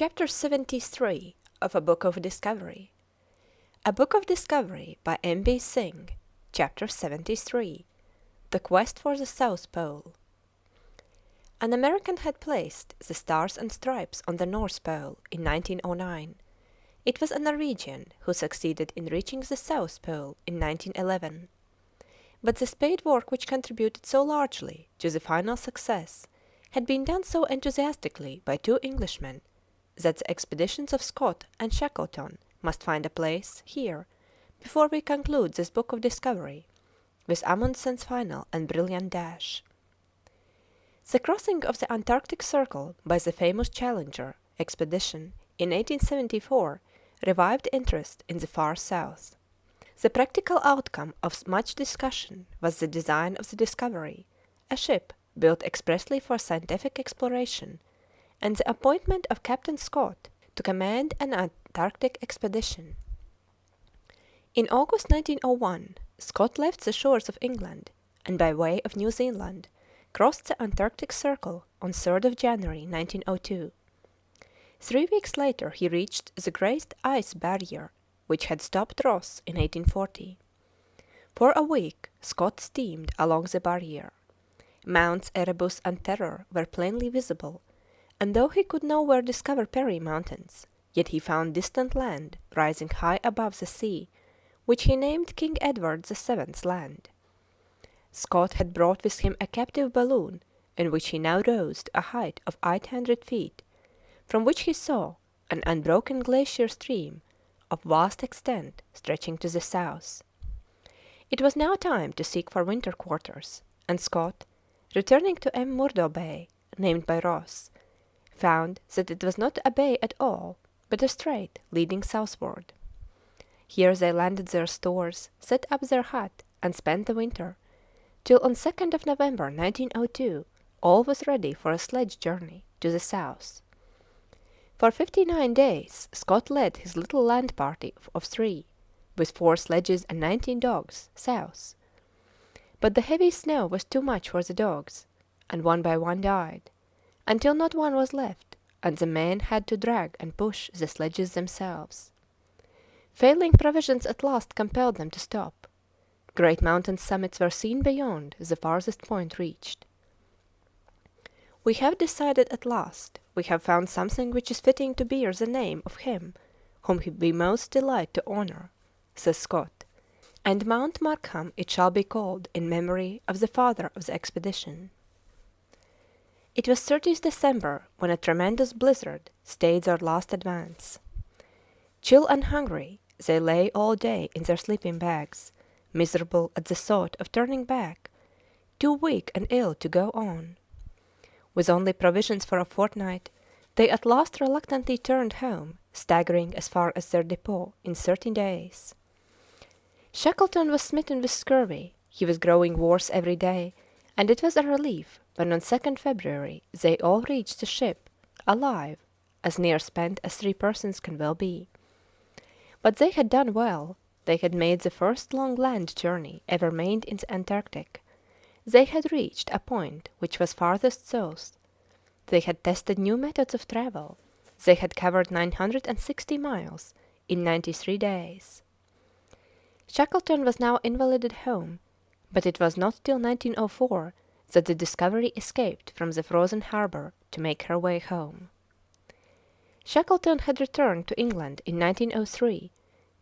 Chapter 73 of A Book of Discovery. A Book of Discovery by M.B. Synge. Chapter 73 The Quest for the South Pole. An American had placed the Stars and Stripes on the North Pole in 1909. It was a Norwegian who succeeded in reaching the South Pole in 1911. But the spade work which contributed so largely to the final success had been done so enthusiastically by two Englishmen that the expeditions of Scott and Shackleton must find a place here before we conclude this book of discovery with Amundsen's final and brilliant dash. The crossing of the Antarctic Circle by the famous Challenger expedition in 1874 revived interest in the far south. The practical outcome of much discussion was the design of the Discovery, a ship built expressly for scientific exploration, and the appointment of Captain Scott to command an Antarctic expedition. In August 1901, Scott left the shores of England and by way of New Zealand crossed the Antarctic Circle on 3rd of January 1902. 3 weeks later he reached the Great Ice Barrier, which had stopped Ross in 1840. For a week Scott steamed along the barrier. Mounts Erebus and Terror were plainly visible, and though he could nowhere discover Perry Mountains, yet he found distant land rising high above the sea, which he named King Edward VII's Land. Scott had brought with him a captive balloon, in which he now rose to a height of 800 feet, from which he saw an unbroken glacier stream of vast extent stretching to the south. It was now time to seek for winter quarters, and Scott, returning to M. Murdo Bay, named by Ross, found that it was not a bay at all, but a strait leading southward. Here they landed their stores, set up their hut, and spent the winter, till on 2nd of November 1902 all was ready for a sledge journey to the south. For 59 days Scott led his little land party of 3, with 4 sledges and 19 dogs, south. But the heavy snow was too much for the dogs, and one by one died, until not one was left, and the men had to drag and push the sledges themselves. Failing provisions at last compelled them to stop. Great mountain summits were seen beyond the farthest point reached. "We have decided at last. We have found something which is fitting to bear the name of him whom we most delight to honour," says Scott, "and Mount Markham it shall be called in memory of the father of the expedition." It was 30th December when a tremendous blizzard stayed their last advance. Chill and hungry, they lay all day in their sleeping bags, miserable at the thought of turning back, too weak and ill to go on. With only provisions for a fortnight, they at last reluctantly turned home, staggering as far as their depot in 13 days. Shackleton was smitten with scurvy. He was growing worse every day, and it was a relief when on 2nd February they all reached the ship, alive, as near spent as 3 persons can well be. But they had done well. They had made the first long land journey ever made in the Antarctic. They had reached a point which was farthest south. They had tested new methods of travel. They had covered 960 miles in 93 days. Shackleton was now invalided home, but it was not till 1904 that the Discovery escaped from the frozen harbour to make her way home. Shackleton had returned to England in 1903,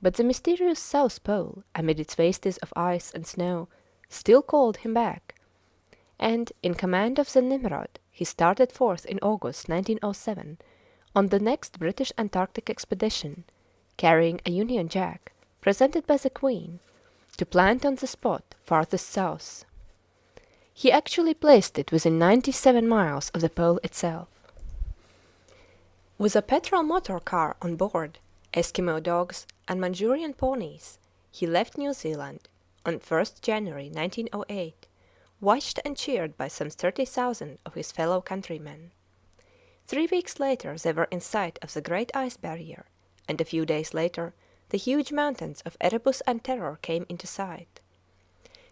but the mysterious South Pole, amid its wastes of ice and snow, still called him back, and in command of the Nimrod he started forth in August 1907 on the next British Antarctic expedition, carrying a Union Jack, presented by the Queen, to plant on the spot farthest south. He actually placed it within 97 miles of the pole itself. With a petrol motor car on board, Eskimo dogs, and Manchurian ponies, he left New Zealand on 1st January 1908, watched and cheered by some 30,000 of his fellow countrymen. 3 weeks later they were in sight of the Great Ice Barrier, and a few days later the huge mountains of Erebus and Terror came into sight.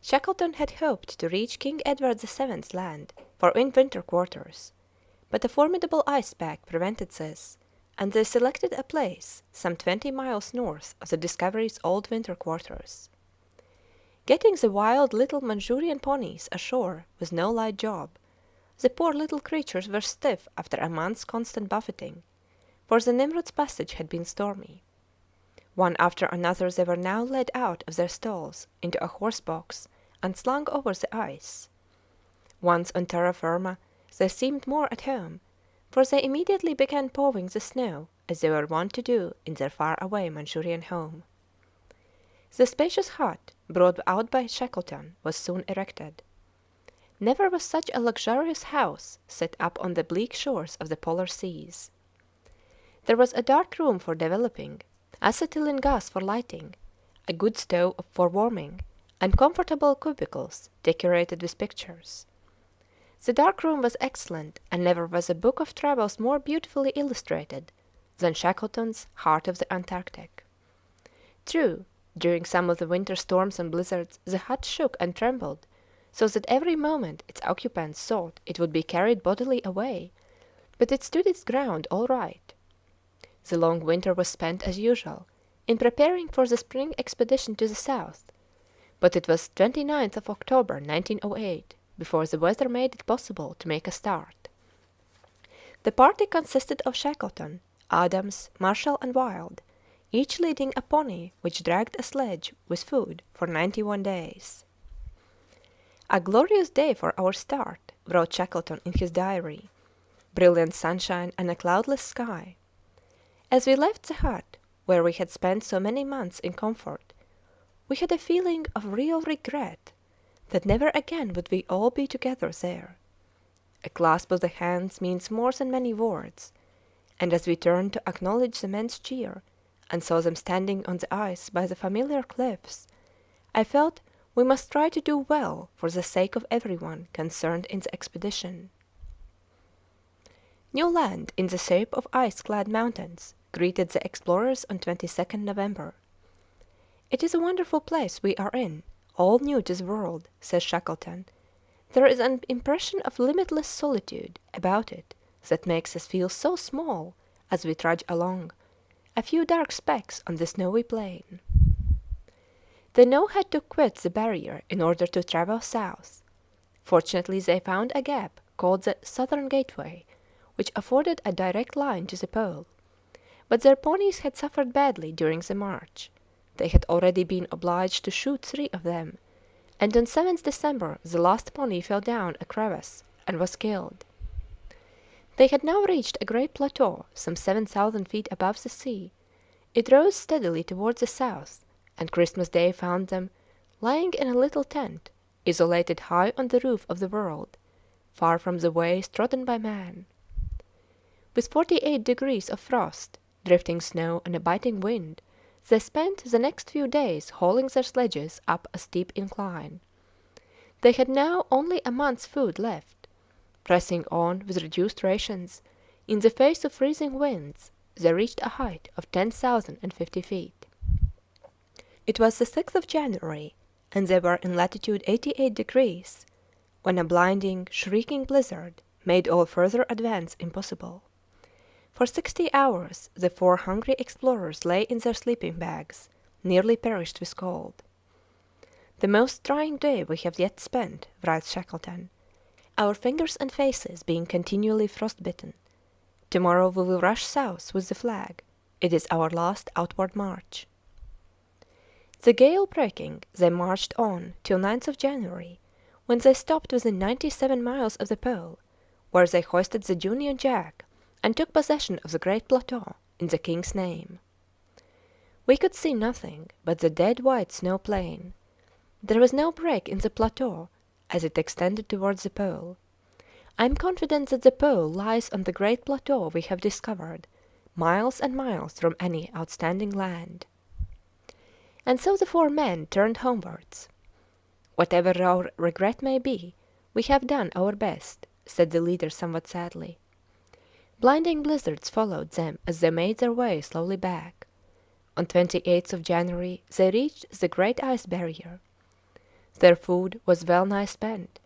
Shackleton had hoped to reach King Edward VII's Land for winter quarters, but a formidable ice pack prevented this, and they selected a place some 20 miles north of the Discovery's old winter quarters. Getting the wild little Manchurian ponies ashore was no light job. The poor little creatures were stiff after a month's constant buffeting, for the Nimrod's passage had been stormy. One after another they were now led out of their stalls into a horse box and slung over the ice. Once on terra firma they seemed more at home, for they immediately began pawing the snow as they were wont to do in their far-away Manchurian home. The spacious hut brought out by Shackleton was soon erected. Never was such a luxurious house set up on the bleak shores of the polar seas. There was a dark room for developing, acetylene gas for lighting, a good stove for warming, and comfortable cubicles decorated with pictures. The dark room was excellent, and never was a book of travels more beautifully illustrated than Shackleton's Heart of the Antarctic. True, during some of the winter storms and blizzards the hut shook and trembled, so that every moment its occupants thought it would be carried bodily away, but it stood its ground all right. The long winter was spent as usual in preparing for the spring expedition to the south, but it was 29th of October 1908 before the weather made it possible to make a start. The party consisted of Shackleton, Adams, Marshall, and Wild, each leading a pony which dragged a sledge with food for 91 days. A glorious day for our start, wrote Shackleton in his diary. Brilliant sunshine and a cloudless sky. As we left the hut, where we had spent so many months in comfort, we had a feeling of real regret that never again would we all be together there. A clasp of the hands means more than many words, and as we turned to acknowledge the men's cheer, and saw them standing on the ice by the familiar cliffs, I felt we must try to do well for the sake of everyone concerned in the expedition. New land in the shape of ice-clad mountains greeted the explorers on 22nd November. It is a wonderful place we are in, all new to the world, says Shackleton. There is an impression of limitless solitude about it that makes us feel so small as we trudge along, a few dark specks on the snowy plain. They now had to quit the barrier in order to travel south. Fortunately they found a gap called the Southern Gateway, which afforded a direct line to the pole. But their ponies had suffered badly during the march. They had already been obliged to shoot 3 of them, and on 7th December the last pony fell down a crevasse and was killed. They had now reached a great plateau some 7,000 feet above the sea. It rose steadily towards the south, and Christmas Day found them lying in a little tent, isolated high on the roof of the world, far from the ways trodden by man. With 48 degrees of frost, drifting snow, and a biting wind, they spent the next few days hauling their sledges up a steep incline. They had now only a month's food left. Pressing on with reduced rations, in the face of freezing winds, they reached a height of 10,050 feet. It was the 6th of January, and they were in latitude 88 degrees, when a blinding, shrieking blizzard made all further advance impossible. For 60 hours the 4 hungry explorers lay in their sleeping bags, nearly perished with cold. The most trying day we have yet spent, writes Shackleton, our fingers and faces being continually frostbitten. Tomorrow we will rush south with the flag. It is our last outward march. The gale breaking, they marched on till 9th of January, when they stopped within 97 miles of the pole, where they hoisted the Union Jack and took possession of the great plateau in the king's name. We could see nothing but the dead white snow plain. There was no break in the plateau as it extended towards the pole. I am confident that the pole lies on the great plateau we have discovered, miles and miles from any outstanding land. And so the 4 men turned homewards. Whatever our regret may be, we have done our best, said the leader somewhat sadly. Blinding blizzards followed them as they made their way slowly back. On 28th of January they reached the great ice barrier. Their food was well nigh spent.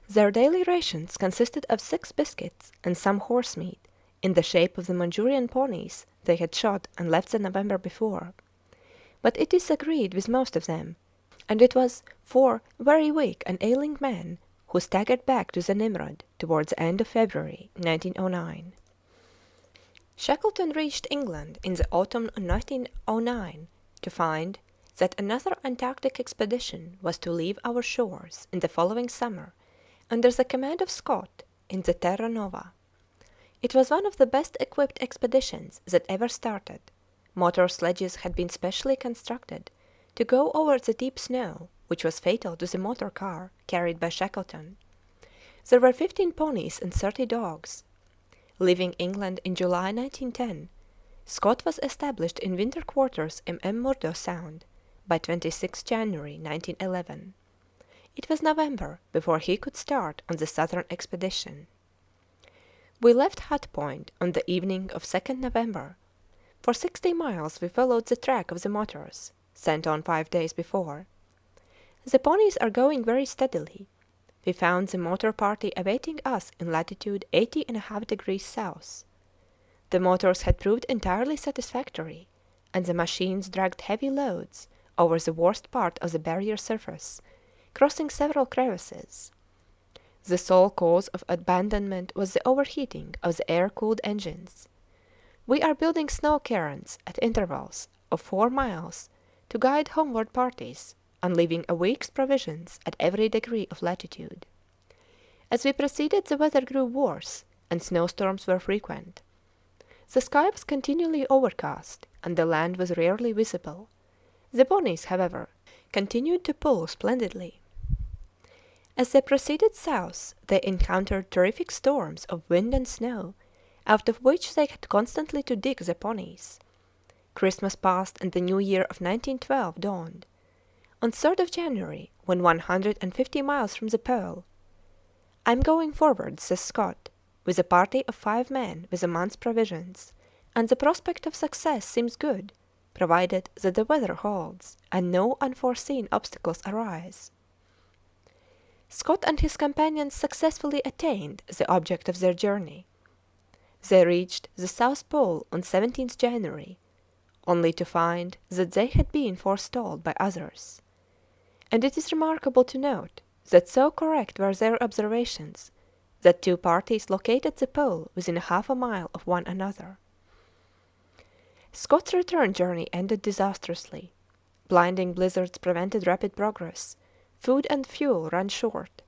Their daily rations consisted of 6 biscuits and some horse meat, in the shape of the Manchurian ponies they had shot and left the November before. But it disagreed with most of them, and it was 4 very weak and ailing men who staggered back to the Nimrod towards the end of February 1909. Shackleton reached England in the autumn of 1909 to find that another Antarctic expedition was to leave our shores in the following summer under the command of Scott in the Terra Nova. It was one of the best equipped expeditions that ever started. Motor sledges had been specially constructed to go over the deep snow, which was fatal to the motor car carried by Shackleton. There were 15 ponies and 30 dogs. Leaving England in July 1910, Scott was established in winter quarters in McMurdo Sound by 26 January 1911. It was November before he could start on the southern expedition. We left Hut Point on the evening of 2nd November. For 60 miles we followed the track of the motors, sent on 5 days before. The ponies are going very steadily. We found the motor party awaiting us in latitude 80½ degrees south. The motors had proved entirely satisfactory, and the machines dragged heavy loads over the worst part of the barrier surface, crossing several crevasses. The sole cause of abandonment was the overheating of the air-cooled engines. We are building snow cairns at intervals of 4 miles to guide homeward parties, and leaving a week's provisions at every degree of latitude. As we proceeded, the weather grew worse, and snowstorms were frequent. The sky was continually overcast, and the land was rarely visible. The ponies, however, continued to pull splendidly. As they proceeded south, they encountered terrific storms of wind and snow, out of which they had constantly to dig the ponies. Christmas passed, and the new year of 1912 dawned. On 3rd of January, when 150 miles from the Pole, "I am going forward," says Scott, "with a party of 5 men with a month's provisions, and the prospect of success seems good, provided that the weather holds, and no unforeseen obstacles arise." Scott and his companions successfully attained the object of their journey. They reached the South Pole on 17th January, only to find that they had been forestalled by others. And it is remarkable to note that so correct were their observations that 2 parties located the pole within half a mile of one another. Scott's return journey ended disastrously. Blinding blizzards prevented rapid progress, food and fuel ran short,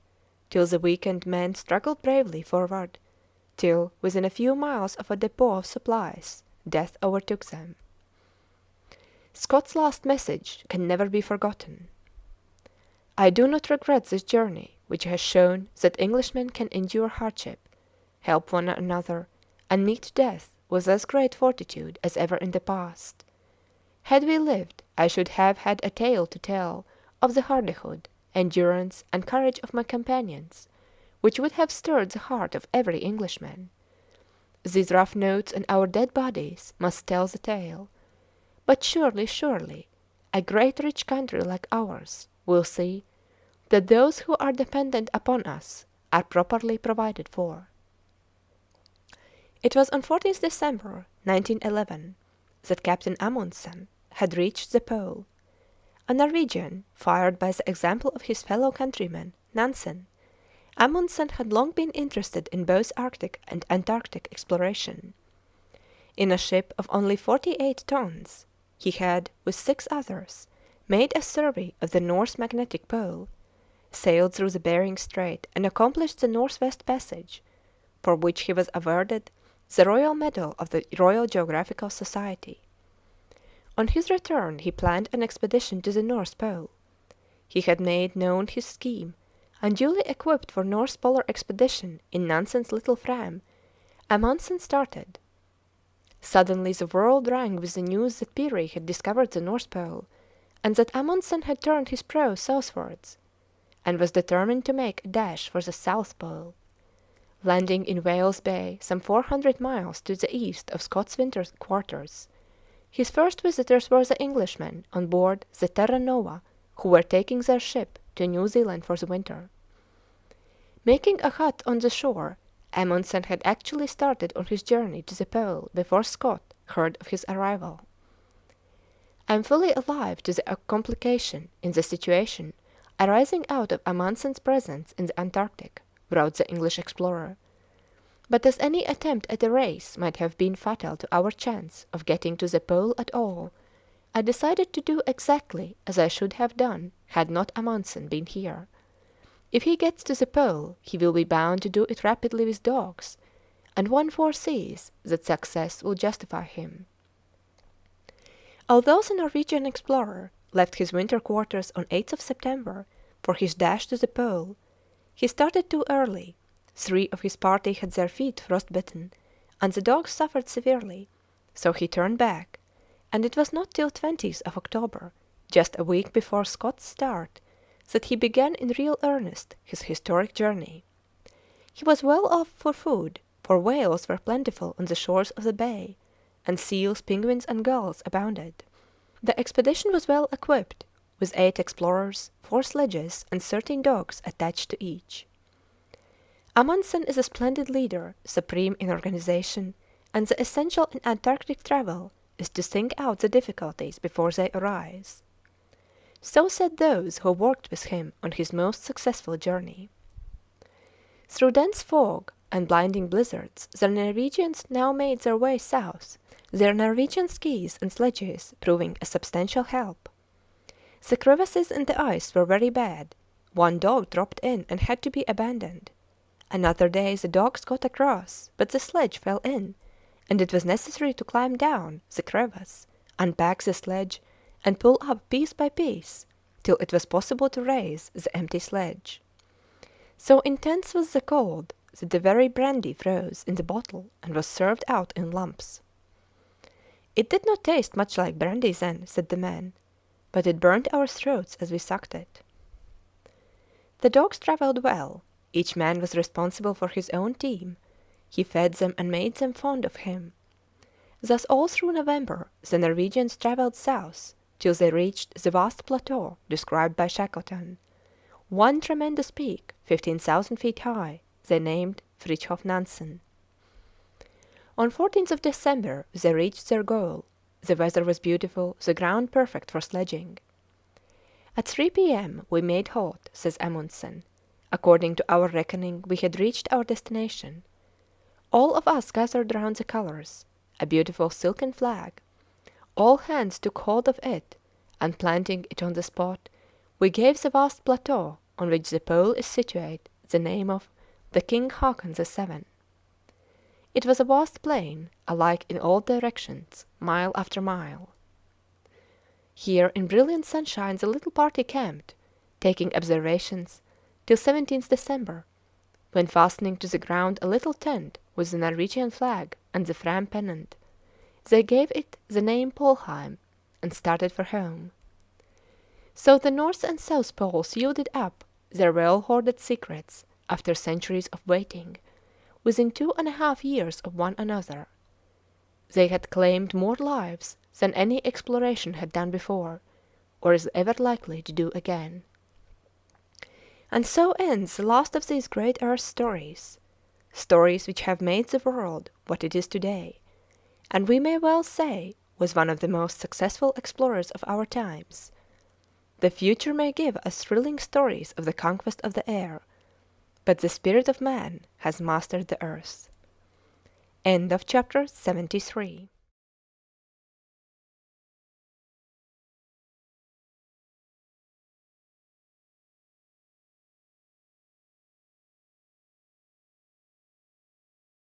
till the weakened men struggled bravely forward, till, within a few miles of a depot of supplies, death overtook them. Scott's last message can never be forgotten. "I do not regret this journey, which has shown that Englishmen can endure hardship, help one another, and meet death with as great fortitude as ever in the past. Had we lived, I should have had a tale to tell of the hardihood, endurance, and courage of my companions, which would have stirred the heart of every Englishman. These rough notes and our dead bodies must tell the tale. But surely, surely, a great rich country like ours will see that those who are dependent upon us are properly provided for." It was on 14th December 1911 that Captain Amundsen had reached the Pole. A Norwegian, fired by the example of his fellow countryman, Nansen, Amundsen had long been interested in both Arctic and Antarctic exploration. In a ship of only 48 tons, he had, with 6 others, made a survey of the North Magnetic Pole, sailed through the Bering Strait, and accomplished the North-West Passage, for which he was awarded the Royal Medal of the Royal Geographical Society. On his return he planned an expedition to the North Pole. He had made known his scheme, and duly equipped for North Polar expedition in Nansen's little Fram, Amundsen started. Suddenly the world rang with the news that Peary had discovered the North Pole, and that Amundsen had turned his prow southwards, and was determined to make a dash for the South Pole. Landing in Whales Bay, some 400 miles to the east of Scott's winter quarters, his first visitors were the Englishmen on board the Terra Nova, who were taking their ship to New Zealand for the winter. Making a hut on the shore, Amundsen had actually started on his journey to the Pole before Scott heard of his arrival. I am fully alive to the complication in the situation arising out of Amundsen's presence in the Antarctic, wrote the English explorer. But as any attempt at a race might have been fatal to our chance of getting to the Pole at all, I decided to do exactly as I should have done had not Amundsen been here. If he gets to the Pole, he will be bound to do it rapidly with dogs, and one foresees that success will justify him. Although the Norwegian explorer left his winter quarters on 8th of September for his dash to the Pole, he started too early. 3 of his party had their feet frostbitten, and the dogs suffered severely, so he turned back, and it was not till 20th of October, just a week before Scott's start, that he began in real earnest his historic journey. He was well off for food, for whales were plentiful on the shores of the bay, and seals, penguins, and gulls abounded. The expedition was well equipped, with 8 explorers, 4 sledges, and 13 dogs attached to each. Amundsen is a splendid leader, supreme in organization, and the essential in Antarctic travel is to think out the difficulties before they arise. So said those who worked with him on his most successful journey. Through dense fog and blinding blizzards, the Norwegians now made their way south, their Norwegian skis and sledges proving a substantial help. The crevasses in the ice were very bad. 1 dog dropped in and had to be abandoned. Another day the dogs got across, but the sledge fell in, and it was necessary to climb down the crevasse, unpack the sledge, and pull up piece by piece, till it was possible to raise the empty sledge. So intense was the cold that the very brandy froze in the bottle and was served out in lumps. It did not taste much like brandy then, said the man, but it burned our throats as we sucked it. The dogs travelled well. Each man was responsible for his own team. He fed them and made them fond of him. Thus all through November the Norwegians travelled south till they reached the vast plateau described by Shackleton. One tremendous peak, 15,000 feet high, they named Fridtjof Nansen. On 14th of December they reached their goal. The weather was beautiful, the ground perfect for sledging. At 3 p.m. we made halt, says Amundsen. According to our reckoning, we had reached our destination. All of us gathered round the colours, a beautiful silken flag. All hands took hold of it, and planting it on the spot, we gave the vast plateau on which the Pole is situate the name of the King Haakon VII. It was a vast plain, alike in all directions, mile after mile. Here in brilliant sunshine the little party camped, taking observations, till 17th December, when fastening to the ground a little tent with the Norwegian flag and the Fram pennant, they gave it the name Polheim, and started for home. So the North and South Poles yielded up their well-hoarded secrets after centuries of waiting, within 2.5 years of one another. They had claimed more lives than any exploration had done before, or is ever likely to do again. And so ends the last of these great earth stories, stories which have made the world what it is today, and we may well say was one of the most successful explorers of our times. The future may give us thrilling stories of the conquest of the air, but the spirit of man has mastered the earth. End of chapter 73.